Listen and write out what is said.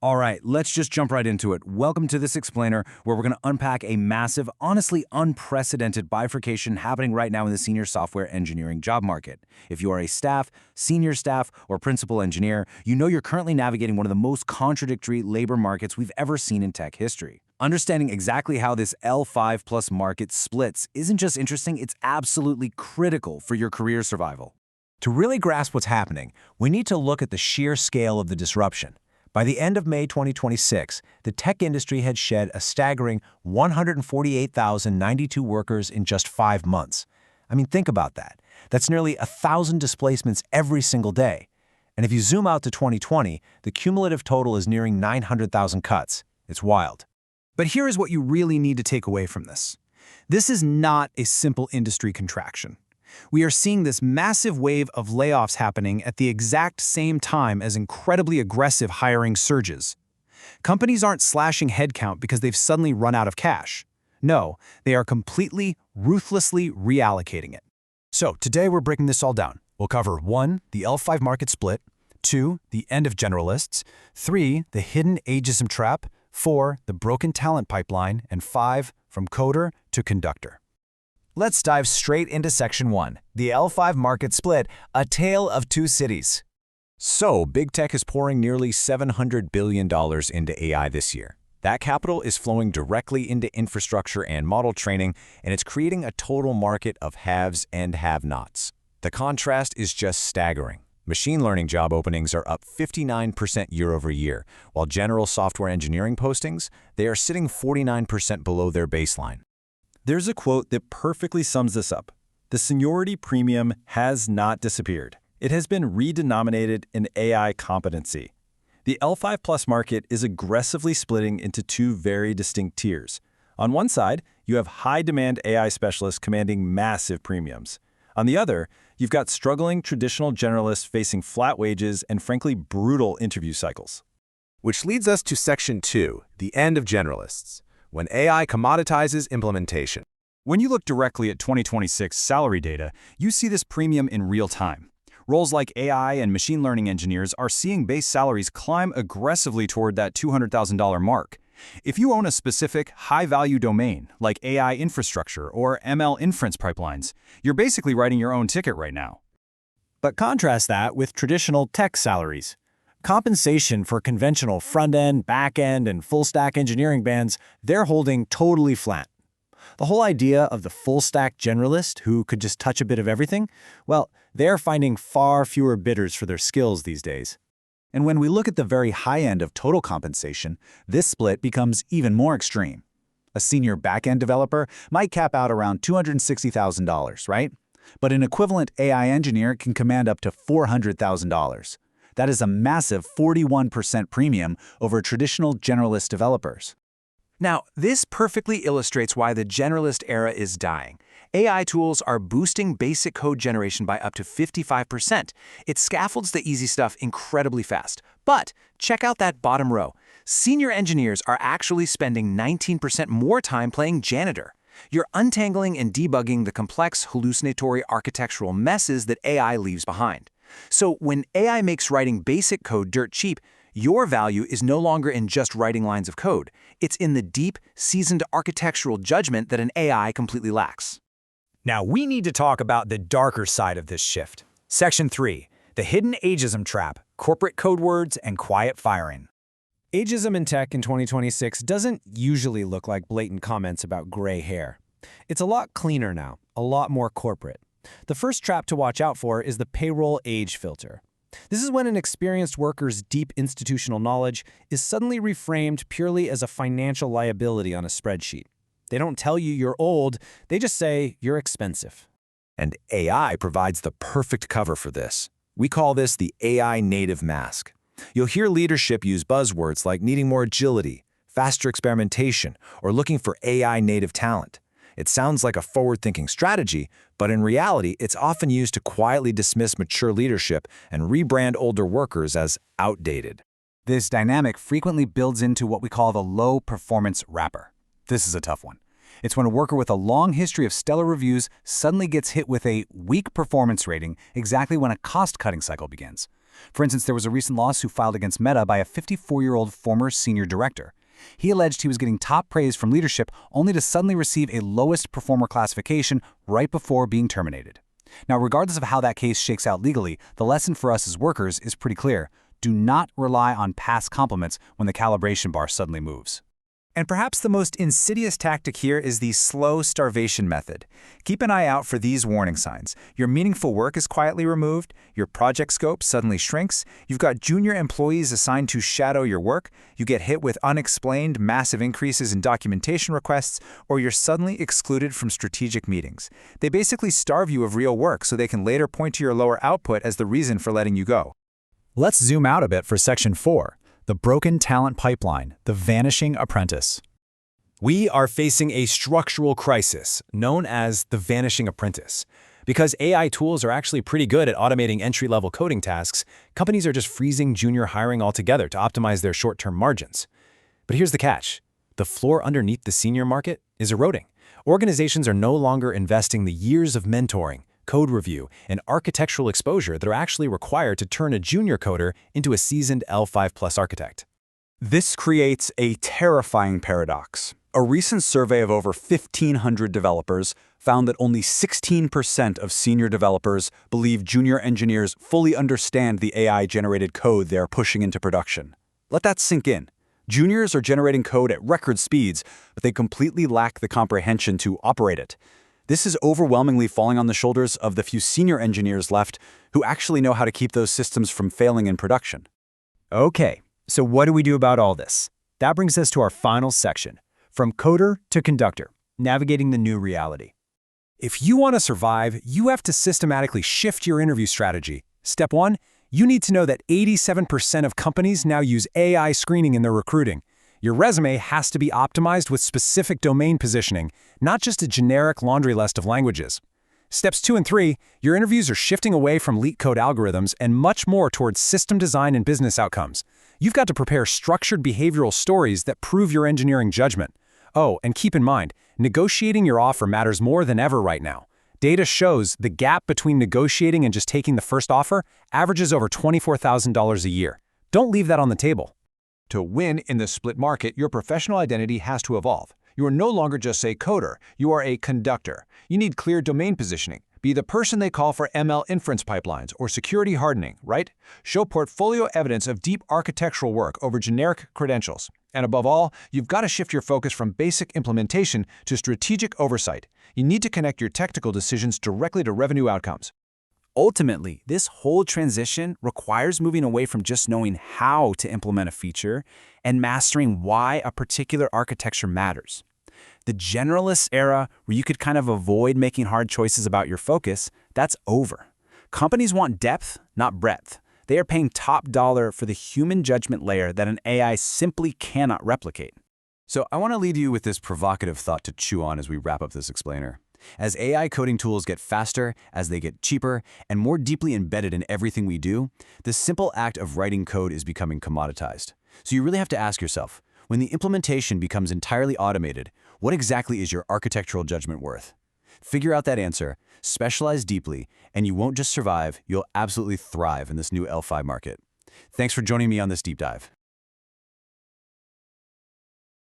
All right, let's just jump right into it. Welcome to this explainer where we're going to unpack a massive, honestly unprecedented bifurcation happening right now in the senior software engineering job market. If you are a staff, senior staff, or principal engineer, you know you're currently navigating one of the most contradictory labor markets we've ever seen in tech history. Understanding exactly how this L5 plus market splits isn't just interesting, it's absolutely critical for your career survival. To really grasp what's happening, we need to look at the sheer scale of the disruption. By the end of May 2026, the tech industry had shed a staggering 148,092 workers in just 5 months. I mean, think about that. That's nearly 1,000 displacements every single day. And if you zoom out to 2020, the cumulative total is nearing 900,000 cuts. It's wild. But here is what you really need to take away from this. This is not a simple industry contraction. We are seeing this massive wave of layoffs happening at the exact same time as incredibly aggressive hiring surges. Companies aren't slashing headcount because they've suddenly run out of cash. No, they are completely, ruthlessly reallocating it. So today we're breaking this all down. We'll cover 1, the L5 market split, 2, the end of generalists, 3, the hidden ageism trap, 4, the broken talent pipeline, and 5, from coder to conductor. Let's dive straight into Section 1, the L5 market split, a tale of two cities. So, big tech is pouring nearly $700 billion into AI this year. That capital is flowing directly into infrastructure and model training, and it's creating a total market of haves and have-nots. The contrast is just staggering. Machine learning job openings are up 59% year over year, while general software engineering postings, they are sitting 49% below their baseline. There's a quote that perfectly sums this up. The seniority premium has not disappeared. It has been redenominated in AI competency. The L5 plus market is aggressively splitting into two very distinct tiers. On one side, you have high-demand AI specialists commanding massive premiums. On the other, you've got struggling traditional generalists facing flat wages and frankly brutal interview cycles. Which leads us to Section 2, the end of generalists. When AI commoditizes implementation. When you look directly at 2026 salary data, you see this premium in real time. Roles like AI and machine learning engineers are seeing base salaries climb aggressively toward that $200,000 mark. If you own a specific, high-value domain, like AI infrastructure or ML inference pipelines, you're basically writing your own ticket right now. But contrast that with traditional tech salaries. Compensation for conventional front-end, back-end, and full-stack engineering bands, they're holding totally flat. The whole idea of the full-stack generalist who could just touch a bit of everything, well, they're finding far fewer bidders for their skills these days. And when we look at the very high end of total compensation, this split becomes even more extreme. A senior back-end developer might cap out around $260,000, right? But an equivalent AI engineer can command up to $400,000. That is a massive 41% premium over traditional generalist developers. Now, this perfectly illustrates why the generalist era is dying. AI tools are boosting basic code generation by up to 55%. It scaffolds the easy stuff incredibly fast. But check out that bottom row. Senior engineers are actually spending 19% more time playing janitor. You're untangling and debugging the complex, hallucinatory architectural messes that AI leaves behind. So when AI makes writing basic code dirt cheap, your value is no longer in just writing lines of code. It's in the deep, seasoned architectural judgment that an AI completely lacks. Now we need to talk about the darker side of this shift. Section 3, the hidden ageism trap, corporate code words, and quiet firing. Ageism in tech in 2026 doesn't usually look like blatant comments about gray hair. It's a lot cleaner now, a lot more corporate. The first trap to watch out for is the payroll age filter. This is when an experienced worker's deep institutional knowledge is suddenly reframed purely as a financial liability on a spreadsheet. They don't tell you you're old, they just say you're expensive. And AI provides the perfect cover for this. We call this the AI native mask. You'll hear leadership use buzzwords like needing more agility, faster experimentation, or looking for AI native talent. It sounds like a forward-thinking strategy, but in reality, it's often used to quietly dismiss mature leadership and rebrand older workers as outdated. This dynamic frequently builds into what we call the low-performance wrapper. This is a tough one. It's when a worker with a long history of stellar reviews suddenly gets hit with a weak performance rating exactly when a cost-cutting cycle begins. For instance, there was a recent lawsuit filed against Meta by a 54-year-old former senior director. He alleged he was getting top praise from leadership only to suddenly receive a lowest performer classification right before being terminated. Now, regardless of how that case shakes out legally, the lesson for us as workers is pretty clear. Do not rely on past compliments when the calibration bar suddenly moves. And perhaps the most insidious tactic here is the slow starvation method. Keep an eye out for these warning signs. Your meaningful work is quietly removed, your project scope suddenly shrinks, you've got junior employees assigned to shadow your work, you get hit with unexplained massive increases in documentation requests, or you're suddenly excluded from strategic meetings. They basically starve you of real work so they can later point to your lower output as the reason for letting you go. Let's zoom out a bit for Section 4. The broken talent pipeline, the vanishing apprentice. We are facing a structural crisis known as the vanishing apprentice. Because AI tools are actually pretty good at automating entry-level coding tasks, companies are just freezing junior hiring altogether to optimize their short-term margins. But here's the catch. The floor underneath the senior market is eroding. Organizations are no longer investing the years of mentoring, code review, and architectural exposure that are actually required to turn a junior coder into a seasoned L5+ architect. This creates a terrifying paradox. A recent survey of over 1,500 developers found that only 16% of senior developers believe junior engineers fully understand the AI-generated code they are pushing into production. Let that sink in. Juniors are generating code at record speeds, but they completely lack the comprehension to operate it. This is overwhelmingly falling on the shoulders of the few senior engineers left who actually know how to keep those systems from failing in production. Okay, so what do we do about all this? That brings us to our final section, from coder to conductor, navigating the new reality. If you want to survive, you have to systematically shift your interview strategy. Step 1, you need to know that 87% of companies now use AI screening in their recruiting. Your resume has to be optimized with specific domain positioning, not just a generic laundry list of languages. Steps 2 and 3, your interviews are shifting away from leak code algorithms and much more towards system design and business outcomes. You've got to prepare structured behavioral stories that prove your engineering judgment. Oh, and keep in mind, negotiating your offer matters more than ever right now. Data shows the gap between negotiating and just taking the first offer averages over $24,000 a year. Don't leave that on the table. To win in the split market, your professional identity has to evolve. You are no longer just a coder, you are a conductor. You need clear domain positioning. Be the person they call for ML inference pipelines or security hardening, right? Show portfolio evidence of deep architectural work over generic credentials. And above all, you've got to shift your focus from basic implementation to strategic oversight. You need to connect your technical decisions directly to revenue outcomes. Ultimately, this whole transition requires moving away from just knowing how to implement a feature and mastering why a particular architecture matters. The generalist era, where you could kind of avoid making hard choices about your focus, that's over. Companies want depth, not breadth. They are paying top dollar for the human judgment layer that an AI simply cannot replicate. So I want to leave you with this provocative thought to chew on as we wrap up this explainer. As AI coding tools get faster, as they get cheaper, and more deeply embedded in everything we do, the simple act of writing code is becoming commoditized. So you really have to ask yourself, when the implementation becomes entirely automated, what exactly is your architectural judgment worth? Figure out that answer, specialize deeply, and you won't just survive, you'll absolutely thrive in this new L5 market. Thanks for joining me on this deep dive.